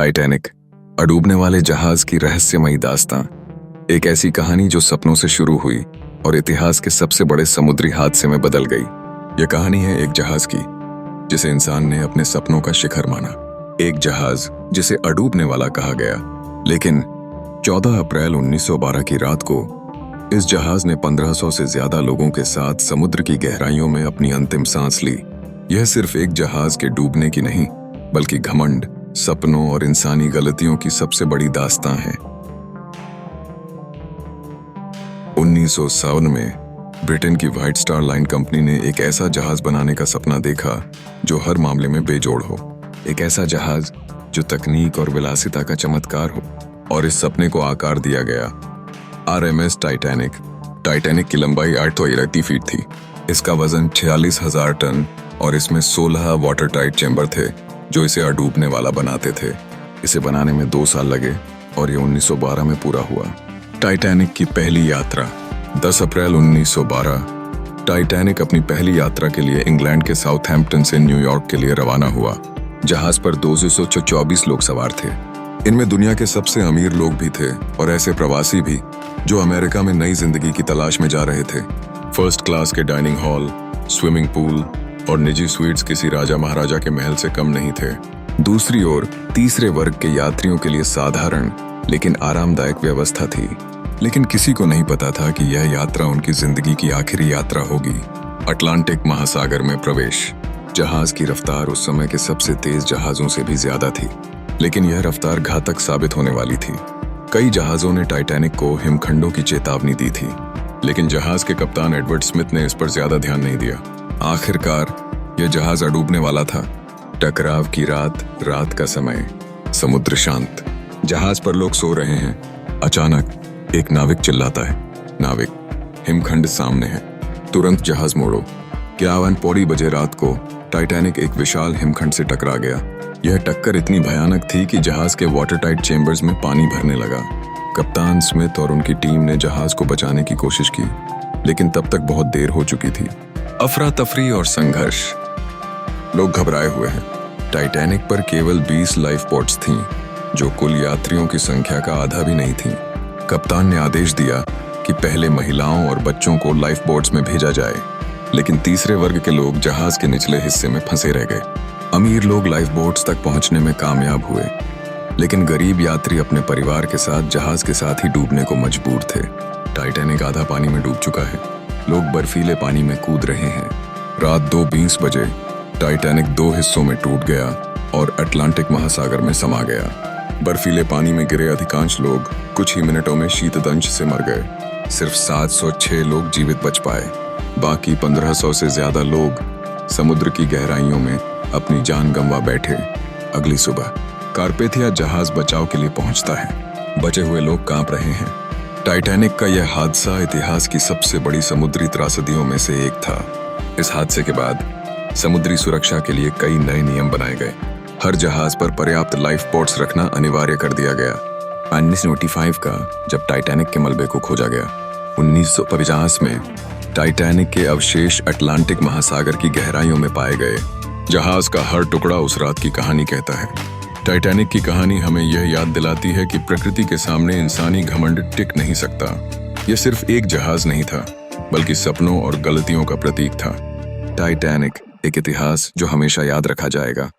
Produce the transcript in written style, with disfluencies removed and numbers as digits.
Titanic, अडूबने वाले जहाज की रहस्यमयी दास्तां। एक ऐसी कहानी जो सपनों से शुरू हुई और इतिहास के सबसे बड़े समुद्री हादसे में बदल गई। यह कहानी है एक जहाज की जिसे इंसान ने अपने सपनों का शिखर माना। एक जहाज जिसे अडूबने वाला कहा गया। लेकिन 14 अप्रैल 1912 की रात को इस जहाज ने 1500 से ज्यादा लोगों के साथ समुद्र की गहराइयों में अपनी अंतिम सांस ली। यह सिर्फ एक जहाज के डूबने की नहीं, बल्कि घमंड, सपनों और इंसानी गलतियों की सबसे बड़ी दास्तां है। 1957 में ब्रिटेन की व्हाइट स्टार लाइन कंपनी ने एक ऐसा जहाज बनाने का सपना देखा जो हर मामले में बेजोड़ हो। एक ऐसा जहाज जो तकनीक और विलासिता का चमत्कार हो। और इस सपने को आकार दिया गया RMS टाइटैनिक। टाइटैनिक की लंबाई 833 फीट थी। इसका वजन 46,000 टन और इसमें 16 वाटर टाइट चैम्बर थे जो इसे अडूबने वाला बनाते थे। इसे बनाने में 2 साल लगे और ये 1912 में पूरा हुआ। टाइटैनिक की पहली यात्रा 10 अप्रैल 1912। टाइटैनिक अपनी पहली यात्रा के लिए इंग्लैंड के साउथहैम्पटन से न्यूयॉर्क के लिए रवाना हुआ। जहाज पर 224 लोग सवार थे। इनमें दुनिया के सबसे अमीर लोग भी थे और ऐसे प्रवासी भी जो अमेरिका में नई जिंदगी की तलाश में जा रहे थे। फर्स्ट क्लास के डाइनिंग हॉल, स्विमिंग पूल और निजी स्वीट्स किसी राजा महाराजा के महल से कम नहीं थे। दूसरी ओर तीसरे वर्ग के यात्रियों के लिए साधारण लेकिन आरामदायक व्यवस्था थी। लेकिन किसी को नहीं पता था कि यह यात्रा उनकी जिंदगी की आखिरी यात्रा होगी। अटलांटिक महासागर में प्रवेश। जहाज की रफ्तार उस समय के सबसे तेज जहाजों से भी ज्यादा थी, लेकिन यह रफ्तार घातक साबित होने वाली थी। कई जहाजों ने टाइटैनिक को हिमखंडों की चेतावनी दी थी, लेकिन जहाज के कप्तान एडवर्ड स्मिथ ने इस पर ज्यादा ध्यान नहीं दिया। आखिरकार यह जहाज अडूबने वाला था। टकराव की रात का समय, समुद्र शांत, जहाज पर लोग सो रहे हैं। अचानक एक नाविक चिल्लाता है, नाविक, हिमखंड सामने है, तुरंत जहाज मोड़ो। 51 पौड़ी बजे रात को टाइटैनिक एक विशाल हिमखंड से टकरा गया। यह टक्कर इतनी भयानक थी कि जहाज के वाटर टाइट चेम्बर्स में पानी भरने लगा। कप्तान स्मिथ और उनकी टीम ने जहाज को बचाने की कोशिश की, लेकिन तब तक बहुत देर हो चुकी थी। अफरा तफरी और संघर्ष। लोग घबराए हुए हैं। टाइटैनिक पर केवल 20 लाइफ बोट्स थीं, जो कुल यात्रियों की संख्या का आधा भी नहीं थीं। कप्तान ने आदेश दिया कि पहले महिलाओं और बच्चों को लाइफ बोट्स में भेजा जाए, लेकिन तीसरे वर्ग के लोग जहाज के निचले हिस्से में फंसे रह गए। अमीर लोग लाइफ बोट्स तक पहुंचने में कामयाब हुए, लेकिन गरीब यात्री अपने परिवार के साथ जहाज के साथ ही डूबने को मजबूर थे। टाइटैनिक आधा पानी में डूब चुका है। लोग बर्फीले पानी में कूद रहे हैं। रात 2:20 बजे टाइटैनिक 2 हिस्सों में टूट गया और अटलांटिक महासागर में समा गया। बर्फीले पानी में गिरे अधिकांश लोग कुछ ही मिनटों में शीतदंश से मर गए। सिर्फ 706 लोग जीवित बच पाए। बाकी 1500 से ज्यादा लोग समुद्र की गहराइयों में अपनी जान गंवा बैठे। अगली सुबह कारपेथिया जहाज बचाव के लिए पहुंचता है। बचे हुए लोग कांप रहे हैं। टाइटैनिक का यह हादसा इतिहास की सबसे बड़ी समुद्री त्रासदियों में से एक था। इस हादसे के बाद समुद्री सुरक्षा के लिए कई नए नियम बनाए गए। हर जहाज पर पर्याप्त लाइफ बोट्स रखना अनिवार्य कर दिया गया। 1995 का जब टाइटैनिक के मलबे को खोजा गया। 1950 में टाइटैनिक के अवशेष अटलांटिक महासागर की गहराइयों में पाए गए। जहाज का हर टुकड़ा उस रात की कहानी कहता है। टाइटैनिक की कहानी हमें यह याद दिलाती है कि प्रकृति के सामने इंसानी घमंड टिक नहीं सकता। यह सिर्फ एक जहाज नहीं था, बल्कि सपनों और गलतियों का प्रतीक था। टाइटैनिक एक इतिहास जो हमेशा याद रखा जाएगा।